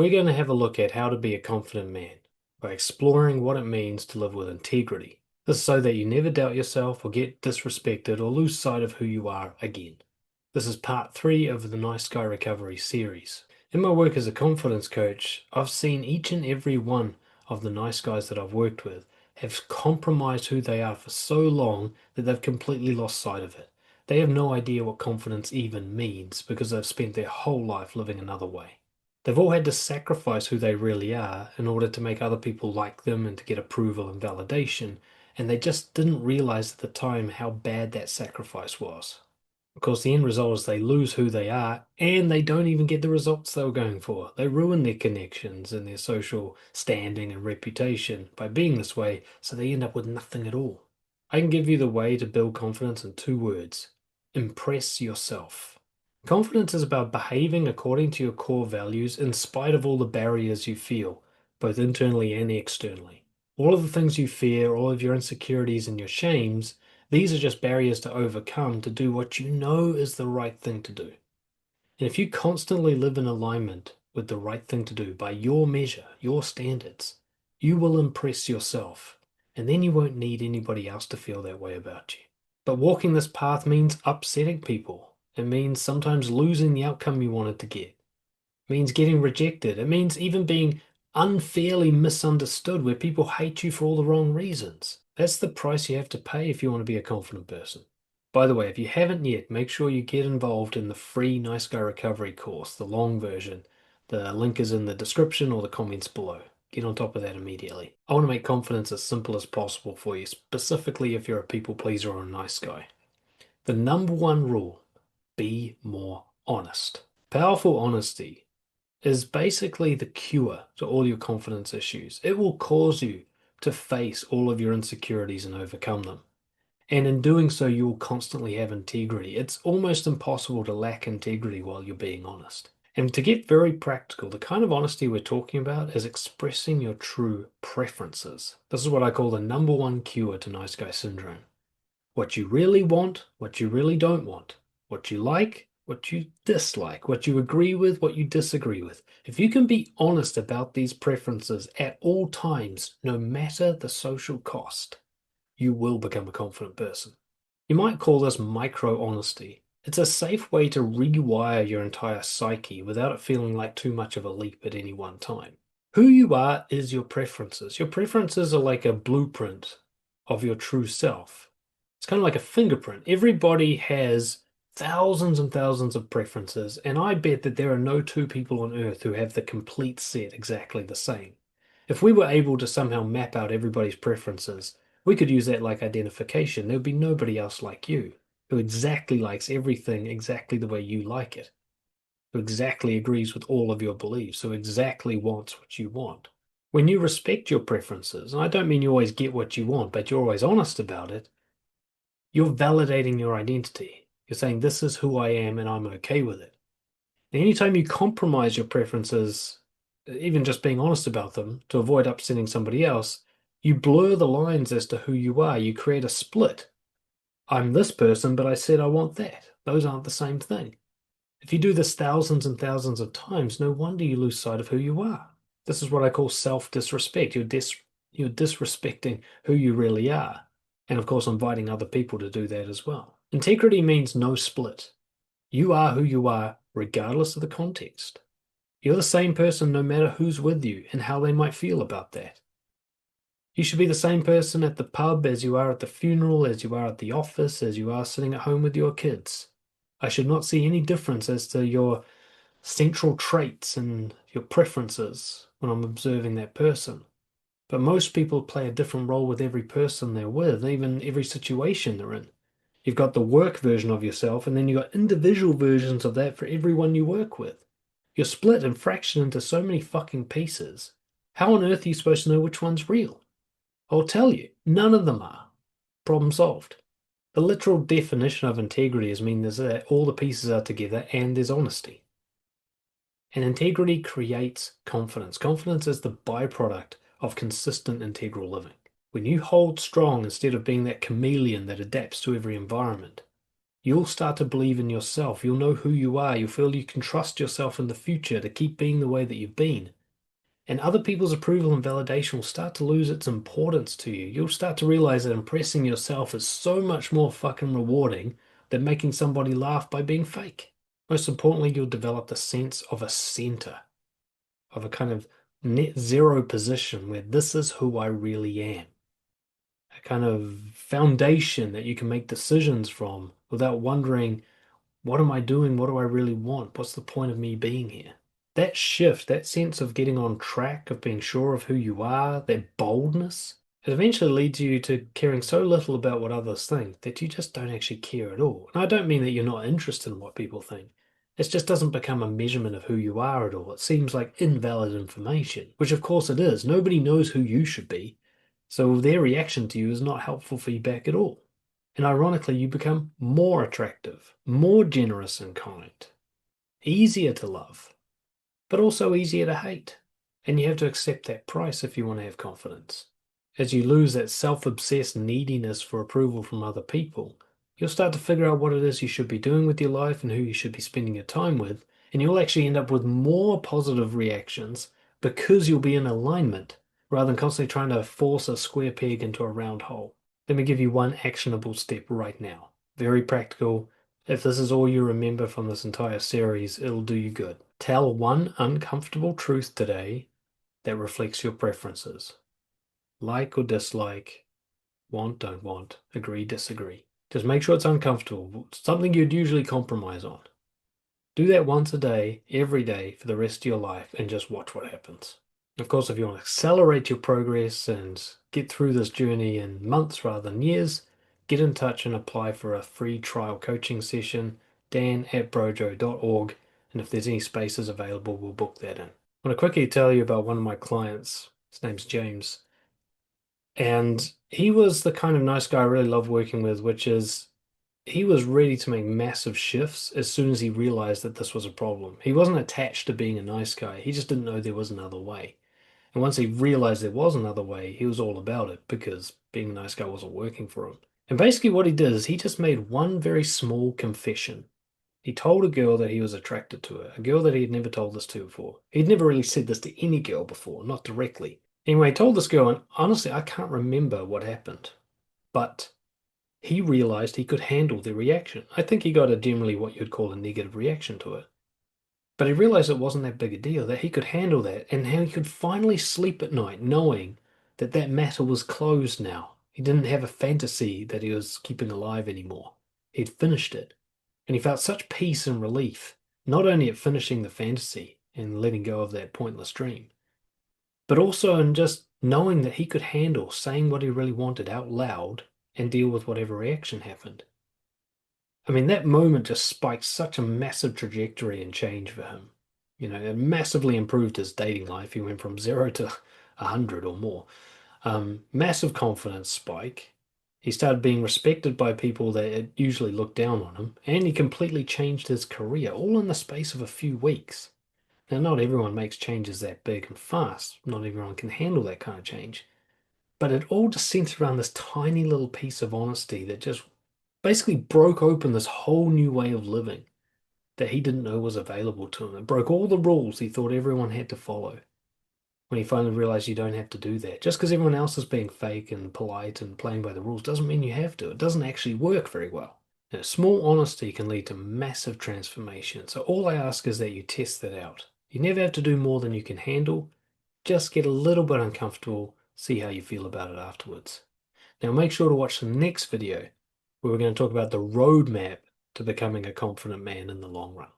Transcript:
We're going to have a look at how to be a confident man by exploring what it means to live with integrity. This is so that you never doubt yourself or get disrespected or lose sight of who you are again. This is part 3 of the Nice Guy Recovery series. In my work as a confidence coach, I've seen each and every one of the nice guys that I've worked with have compromised who they are for so long that they've completely lost sight of it. They have no idea what confidence even means because they've spent their whole life living another way. They've all had to sacrifice who they really are in order to make other people like them and to get approval and validation, and they just didn't realize at the time how bad that sacrifice was. Of course, the end result is they lose who they are and they don't even get the results they were going for. They ruin their connections and their social standing and reputation by being this way, so they end up with nothing at all. I can give you the way to build confidence in 2 words. Impress yourself. Confidence is about behaving according to your core values in spite of all the barriers you feel, both internally and externally. All of the things you fear, all of your insecurities and your shames, these are just barriers to overcome to do what you know is the right thing to do. And if you constantly live in alignment with the right thing to do by your measure, your standards, you will impress yourself, and then you won't need anybody else to feel that way about you. But walking this path means upsetting people. It means sometimes losing the outcome you wanted to get. It means getting rejected. It means even being unfairly misunderstood where people hate you for all the wrong reasons. That's the price you have to pay if you want to be a confident person. By the way, if you haven't yet, make sure you get involved in the free Nice Guy Recovery course, the long version. The link is in the description or the comments below. Get on top of that immediately. I want to make confidence as simple as possible for you, specifically if you're a people pleaser or a nice guy. The number one rule, be more honest. Powerful honesty is basically the cure to all your confidence issues. It will cause you to face all of your insecurities and overcome them. And in doing so, you will constantly have integrity. It's almost impossible to lack integrity while you're being honest. And to get very practical, the kind of honesty we're talking about is expressing your true preferences. This is what I call the number one cure to nice guy syndrome. What you really want, what you really don't want, what you like, what you dislike, what you agree with, what you disagree with. If you can be honest about these preferences at all times, no matter the social cost, you will become a confident person. You might call this micro honesty. It's a safe way to rewire your entire psyche without it feeling like too much of a leap at any one time. Who you are is your preferences. Your preferences are like a blueprint of your true self. It's kind of like a fingerprint. Everybody has thousands and thousands of preferences, and I bet that there are no 2 people on earth who have the complete set exactly the same. If we were able to somehow map out everybody's preferences, we could use that like identification. There would be nobody else like you who exactly likes everything exactly the way you like it, who exactly agrees with all of your beliefs, who exactly wants what you want. When you respect your preferences, and I don't mean you always get what you want, but you're always honest about it, you're validating your identity. You're saying, this is who I am and I'm okay with it. And anytime you compromise your preferences, even just being honest about them to avoid upsetting somebody else, you blur the lines as to who you are. You create a split. I'm this person, but I said I want that. Those aren't the same thing. If you do this thousands and thousands of times, no wonder you lose sight of who you are. This is what I call self-disrespect. You're disrespecting who you really are. And of course, inviting other people to do that as well. Integrity means no split. You are who you are, regardless of the context. You're the same person no matter who's with you and how they might feel about that. You should be the same person at the pub as you are at the funeral, as you are at the office, as you are sitting at home with your kids. I should not see any difference as to your central traits and your preferences when I'm observing that person. But most people play a different role with every person they're with, even every situation they're in. You've got the work version of yourself, and then you've got individual versions of that for everyone you work with. You're split and fractured into so many fucking pieces. How on earth are you supposed to know which one's real? I'll tell you, none of them are. Problem solved. The literal definition of integrity is mean that all the pieces are together and there's honesty. And integrity creates confidence. Confidence is the byproduct of consistent integral living. When you hold strong instead of being that chameleon that adapts to every environment, You'll start to believe in yourself. You'll know who you are. You'll feel you can trust yourself in the future to keep being the way that you've been. And other people's approval and validation will start to lose its importance to you. You'll start to realize that impressing yourself is so much more fucking rewarding than making somebody laugh by being fake. Most importantly, you'll develop the sense of a center, of a kind of net zero position where this is who I really am. A kind of foundation that you can make decisions from without wondering, what am I doing? What do I really want? What's the point of me being here? That shift, that sense of getting on track, of being sure of who you are, that boldness, it eventually leads you to caring so little about what others think that you just don't actually care at all. And I don't mean that you're not interested in what people think. It just doesn't become a measurement of who you are at all. It seems like invalid information, which of course it is. Nobody knows who you should be. So their reaction to you is not helpful feedback at all. And ironically, you become more attractive, more generous and kind, easier to love, but also easier to hate. And you have to accept that price if you want to have confidence. As you lose that self-obsessed neediness for approval from other people, you'll start to figure out what it is you should be doing with your life and who you should be spending your time with, and you'll actually end up with more positive reactions because you'll be in alignment rather than constantly trying to force a square peg into a round hole. Let me give you one actionable step right now. Very practical. If this is all you remember from this entire series, it'll do you good. Tell one uncomfortable truth today that reflects your preferences. Like or dislike, want, don't want, agree, disagree. Just make sure it's uncomfortable, something you'd usually compromise on. Do that once a day, every day, for the rest of your life, and just watch what happens. Of course, if you want to accelerate your progress and get through this journey in months rather than years, get in touch and apply for a free trial coaching session, dan@brojo.org, and if there's any spaces available, we'll book that in. I want to quickly tell you about one of my clients. His name's James. And he was the kind of nice guy I really love working with, which is he was ready to make massive shifts as soon as he realized that this was a problem. He wasn't attached to being a nice guy. He just didn't know there was another way. And once he realized there was another way, he was all about it because being a nice guy wasn't working for him. And basically what he did is he just made one very small confession. He told a girl that he was attracted to her, a girl that he had never told this to before. He'd never really said this to any girl before, not directly. Anyway, he told this girl, and honestly, I can't remember what happened. But he realized he could handle the reaction. I think he got a generally what you'd call a negative reaction to it. But he realized it wasn't that big a deal, that he could handle that, and how he could finally sleep at night knowing that that matter was closed now. He didn't have a fantasy that he was keeping alive anymore. He'd finished it. And he felt such peace and relief, not only at finishing the fantasy and letting go of that pointless dream, but also in just knowing that he could handle saying what he really wanted out loud and deal with whatever reaction happened. I mean, that moment just spiked such a massive trajectory and change for him. You know, it massively improved his dating life. He went from 0 to 100 or more. Massive confidence spike. He started being respected by people that had usually looked down on him, and he completely changed his career, all in the space of a few weeks. Now, not everyone makes changes that big and fast. Not everyone can handle that kind of change. But it all just centered around this tiny little piece of honesty that just basically broke open this whole new way of living that he didn't know was available to him. It broke all the rules he thought everyone had to follow. When he finally realized you don't have to do that. Just because everyone else is being fake and polite and playing by the rules doesn't mean you have to. It doesn't actually work very well. Now, small honesty can lead to massive transformation. So all I ask is that you test that out. You never have to do more than you can handle. Just get a little bit uncomfortable, see how you feel about it afterwards. Now make sure to watch the next video where we're going to talk about the roadmap to becoming a confident man in the long run.